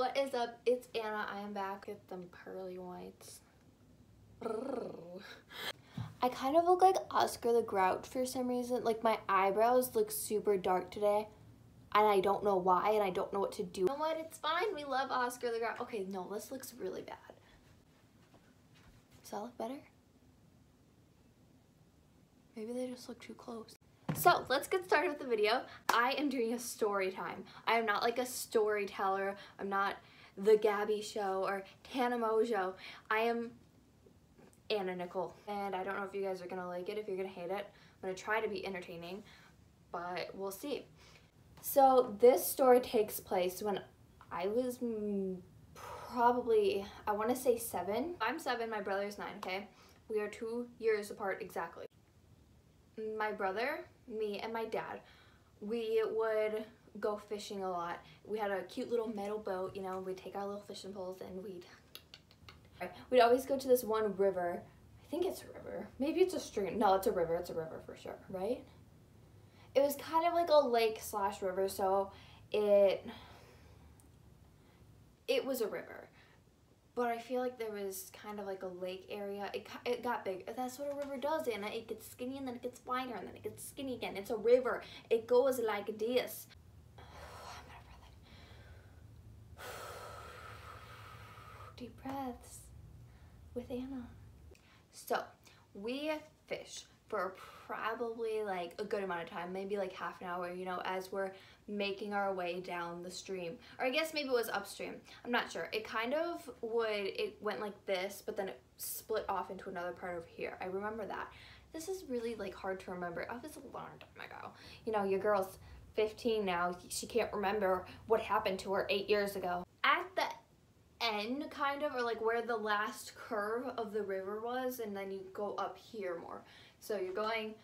What is up? It's Anna. I am back with them pearly whites. I kind of look like Oscar the Grouch for some reason. Like my eyebrows look super dark today. And I don't know why, and I don't know what to do. You know what? It's fine. We love Oscar the Grouch. Okay, no, this looks really bad. Does that look better? Maybe they just look too close. So let's get started with the video. I am doing a story time. I am not like a storyteller. I'm not the Gabby Show or Tana Mojo. I am Anna Nicole. And I don't know if you guys are gonna like it, if you're gonna hate it. I'm gonna try to be entertaining, but we'll see. So this story takes place when I was probably, I wanna say 7. I'm 7, my brother's 9, okay? We are 2 years apart exactly. My brother, me, and my dad, we would go fishing a lot. We had a cute little metal boat, you know, we'd take our little fishing poles and we'd always go to this one river. I think it's a river. Maybe it's a stream. No, it's a river for sure, right? It was kind of like a lake / river, so it was a river. But I feel like there was kind of like a lake area. It got big. That's what a river does, and it gets skinny and then it gets wider and then it gets skinny again. It's a river. It goes like this. Deep breaths with Anna. So we fish for probably like a good amount of time, maybe like half an hour, you know, as we're making our way down the stream. Or I guess maybe it was upstream. I'm not sure. It kind of it went like this, but then it split off into another part over here. I remember that. This is really like hard to remember. Oh, this is a long time ago. You know, your girl's 15 now. She can't remember what happened to her 8 years ago. At the end kind of, or like where the last curve of the river was, and then you go up here more. So you're going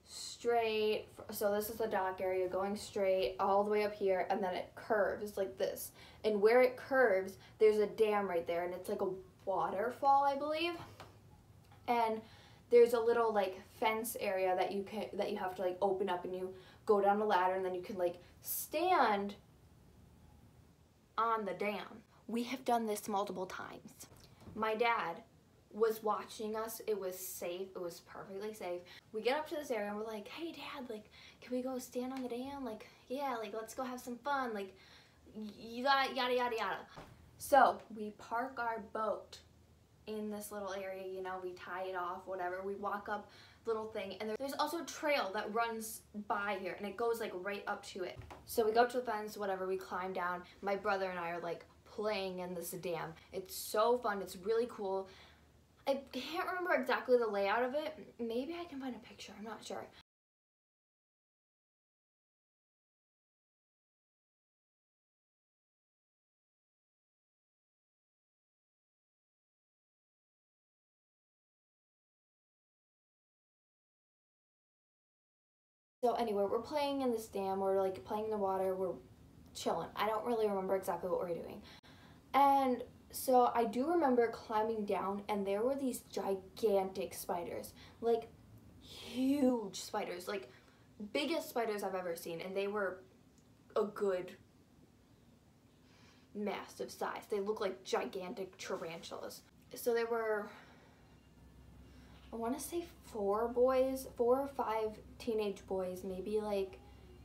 straight, so this is the dock area, going straight all the way up here, and then it curves like this. And where it curves, there's a dam right there, and it's like a waterfall, I believe. And there's a little like fence area that you have to like open up, and you go down a ladder, and then you can like stand on the dam. We have done this multiple times. My dad was watching us. It was safe. It was perfectly safe. We get up to this area and we're like, hey Dad, like, can we go stand on the dam? Like, yeah, like, let's go have some fun. Like, yada, yada, yada, yada. So we park our boat in this little area, you know, we tie it off, whatever. We walk up little thing, and there's also a trail that runs by here, and it goes like right up to it. So we go up to the fence, whatever, we climb down. My brother and I are like playing in this dam. It's so fun. It's really cool. I can't remember exactly the layout of it. Maybe I can find a picture. I'm not sure. So anyway, we're playing in this dam. We're like playing in the water. We're chilling. I don't really remember exactly what we're doing. And so I do remember climbing down, and there were these gigantic spiders, like huge spiders, like biggest spiders I've ever seen, and they were a good massive size. They look like gigantic tarantulas. So there were, I want to say 4 or 5 teenage boys, maybe like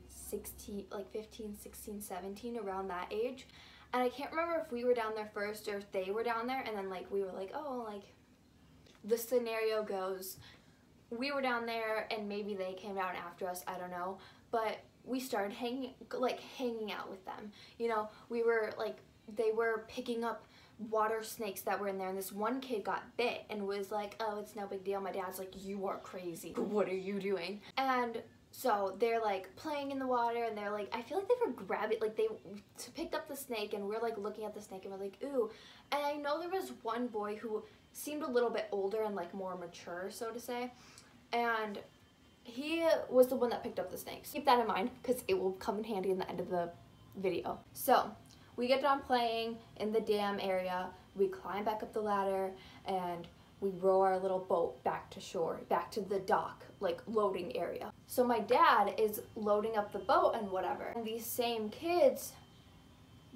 16, like 15, 16, 17, around that age. And I can't remember if we were down there first or if they were down there, and then like we were like, oh, like the scenario goes, we were down there and maybe they came down after us, I don't know. But we started hanging out with them. You know, we were like, they were picking up water snakes that were in there, and this one kid got bit and was like, oh, it's no big deal. My dad's like, you are crazy. What are you doing? And so they're like playing in the water, and they're like, I feel like they were grabbing, like they picked up the snake, and we're like looking at the snake, and we're like, ooh. And I know there was one boy who seemed a little bit older and like more mature, so to say, and he was the one that picked up the snakes. Keep that in mind, because it will come in handy in the end of the video. So we get done playing in the dam area, we climb back up the ladder, and we row our little boat back to shore, back to the dock, like loading area. So my dad is loading up the boat and whatever. And these same kids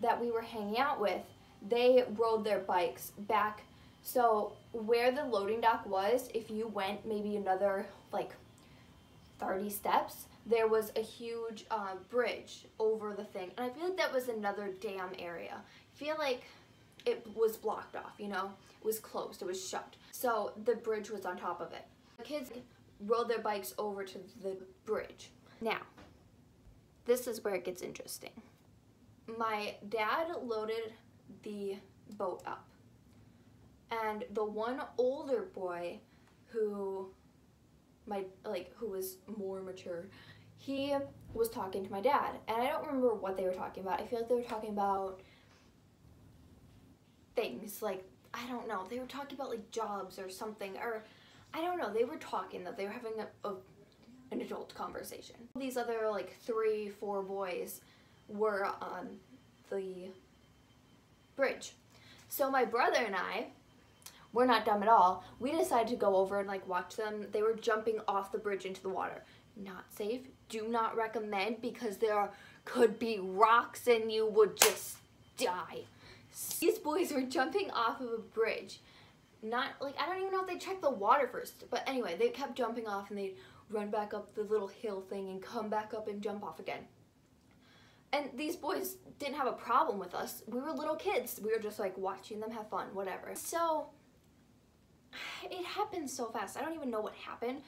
that we were hanging out with, they rode their bikes back. So where the loading dock was, if you went maybe another like 30 steps, there was a huge bridge over the thing. And I feel like that was another dam area. I feel like it was blocked off, you know? It was closed, it was shut. So the bridge was on top of it. The kids rode their bikes over to the bridge. Now, this is where it gets interesting. My dad loaded the boat up. And the one older boy who was more mature, he was talking to my dad. And I don't remember what they were talking about. I feel like they were talking about things like, I don't know, they were talking about like jobs or something, or I don't know, they were talking, that they were having an adult conversation. These other like 3-4 boys were on the bridge. So my brother and I, we're not dumb at all, we decided to go over and like watch them. They were jumping off the bridge into the water. Not safe, do not recommend, because there could be rocks and you would just die. These boys were jumping off of a bridge. Not like, I don't even know if they checked the water first, but anyway, they kept jumping off and they'd run back up the little hill thing and come back up and jump off again. And these boys didn't have a problem with us. We were little kids. We were just like watching them have fun, whatever. So it happened so fast. I don't even know what happened,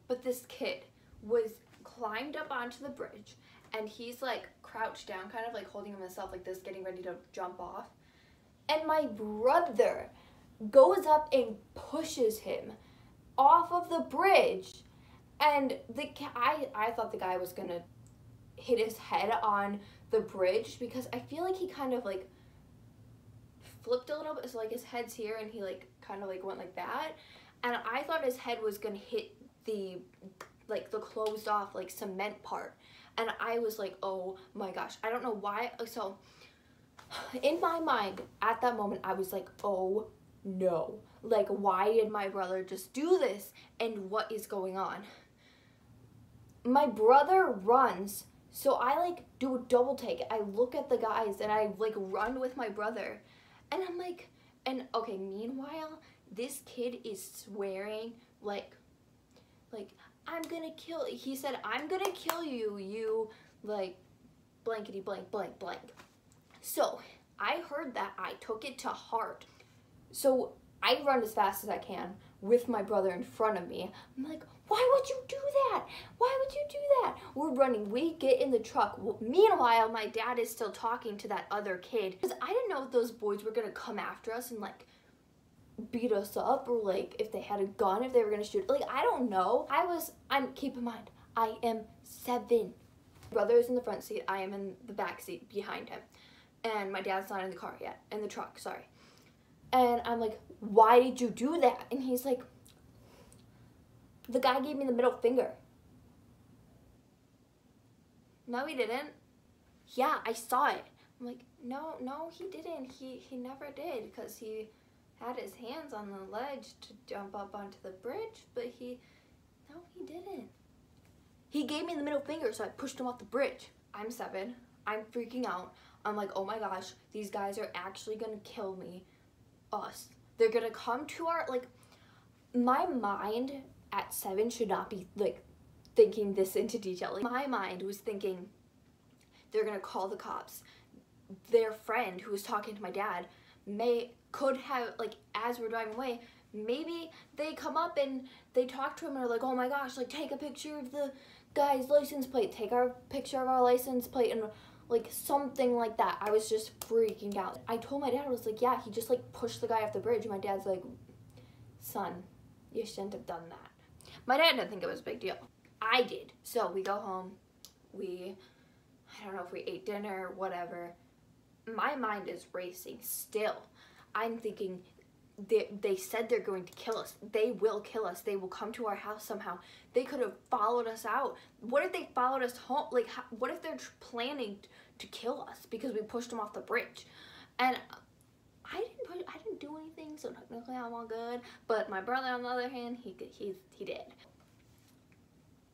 but this kid was climbed up onto the bridge and he's like crouched down, kind of like holding himself like this, getting ready to jump off. And my brother goes up and pushes him off of the bridge. And I thought the guy was gonna hit his head on the bridge, because I feel like he kind of like flipped a little bit, so like his head's here and he like kind of like went like that. And I thought his head was gonna hit the closed off like cement part. And I was like, oh my gosh, I don't know why. So in my mind at that moment, I was like, oh no, like why did my brother just do this, and what is going on? My brother runs, so I like do a double take. I look at the guys and I like run with my brother, and I'm like, and okay, meanwhile this kid is swearing like I'm gonna kill, he said, I'm gonna kill you, you like blankety blank blank blank. So I heard that, I took it to heart. So I run as fast as I can with my brother in front of me. I'm like, why would you do that? Why would you do that? We're running, we get in the truck. Well, meanwhile, my dad is still talking to that other kid, because I didn't know if those boys were gonna come after us and like beat us up, or like if they had a gun, if they were gonna shoot. Like, I don't know. Keep in mind, I am 7. Brother's in the front seat, I am in the back seat behind him. And my dad's not in the car yet, in the truck, sorry. And I'm like, why did you do that? And he's like, the guy gave me the middle finger. No, he didn't. Yeah, I saw it. I'm like, no, he didn't. He never did, because he had his hands on the ledge to jump up onto the bridge, but no, he didn't. He gave me the middle finger, so I pushed him off the bridge. I'm 7. I'm freaking out. I'm like, oh my gosh, these guys are actually gonna kill me. Us. They're gonna come to our, like, my mind at 7 should not be, like, thinking this into detail. Like, my mind was thinking they're gonna call the cops. Their friend who was talking to my dad could have, like, as we're driving away, maybe they come up and they talk to him and are like, oh my gosh, like, take a picture of the guy's license plate, take our picture of our license plate, and like something like that. I was just freaking out. I told my dad, I was like, yeah, he just like pushed the guy off the bridge. And my dad's like, son, you shouldn't have done that. My dad didn't think it was a big deal. I did. So we go home. I don't know if we ate dinner or whatever. My mind is racing still. I'm thinking, they said they're going to kill us. They will kill us. They will come to our house somehow. They could have followed us out. What if they followed us home? Like, what if they're planning to kill us because we pushed them off the bridge? And I didn't do anything, so technically I'm all good. But my brother, on the other hand, he did.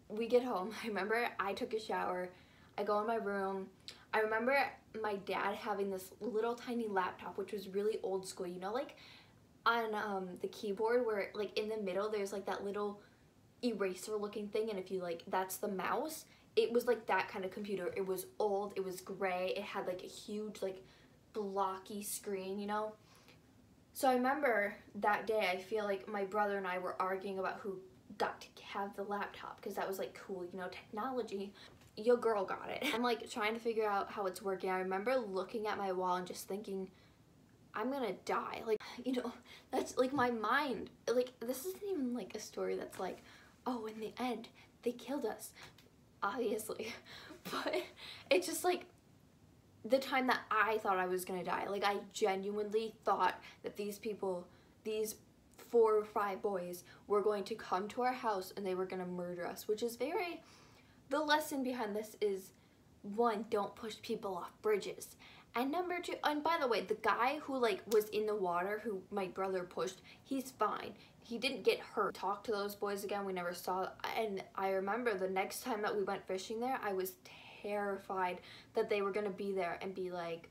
We get home. I remember I took a shower. I go in my room. I remember my dad having this little tiny laptop, which was really old school, you know, like on the keyboard where like in the middle there's like that little eraser looking thing, and if you like, that's the mouse. It was like that kind of computer. It was old, it was gray, it had like a huge like blocky screen, you know. So I remember that day, I feel like my brother and I were arguing about who got to have the laptop, because that was like cool, you know, technology. Your girl got it. I'm like trying to figure out how it's working. I remember looking at my wall and just thinking, I'm gonna die. Like, you know, that's like my mind. Like, this isn't even like a story that's like, oh, in the end, they killed us. Obviously. But it's just like the time that I thought I was gonna die. Like, I genuinely thought that these people, these 4 or 5 boys were going to come to our house and they were gonna murder us, which is very, the lesson behind this is, 1, don't push people off bridges. And number 2, and by the way, the guy who like was in the water, who my brother pushed, he's fine. He didn't get hurt. Talked to those boys again, we never saw, and I remember the next time that we went fishing there, I was terrified that they were gonna be there and be like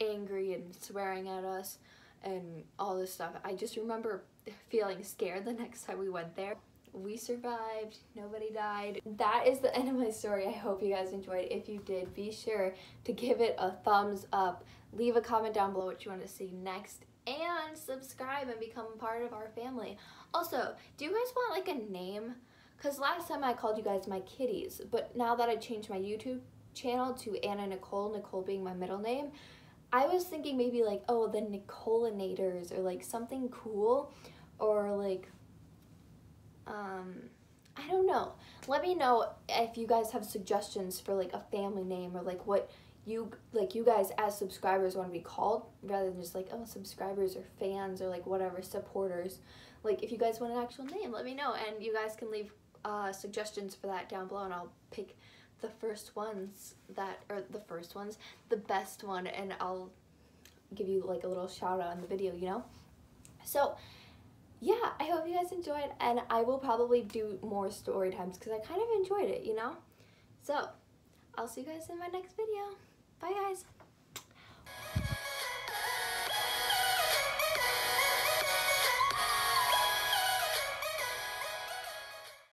angry and swearing at us and all this stuff. I just remember feeling scared the next time we went there. We survived, nobody died. That is the end of my story. I hope you guys enjoyed. If you did, be sure to give it a thumbs up. Leave a comment down below what you want to see next, and subscribe and become part of our family. Also, do you guys want like a name? Because last time I called you guys my kitties, but now that I changed my YouTube channel to Anna Nicole, Nicole being my middle name, I was thinking maybe like, oh, the Nicolinators, or like something cool, or like, I don't know. Let me know if you guys have suggestions for like a family name, or like what you guys as subscribers want to be called, rather than just like, oh, subscribers or fans or like whatever, supporters. Like, if you guys want an actual name, let me know, and you guys can leave suggestions for that down below, and I'll pick the first ones the best one, and I'll give you like a little shout out in the video, you know? So yeah, I hope you guys enjoyed, and I will probably do more story times because I kind of enjoyed it, you know? So I'll see you guys in my next video. Bye, guys.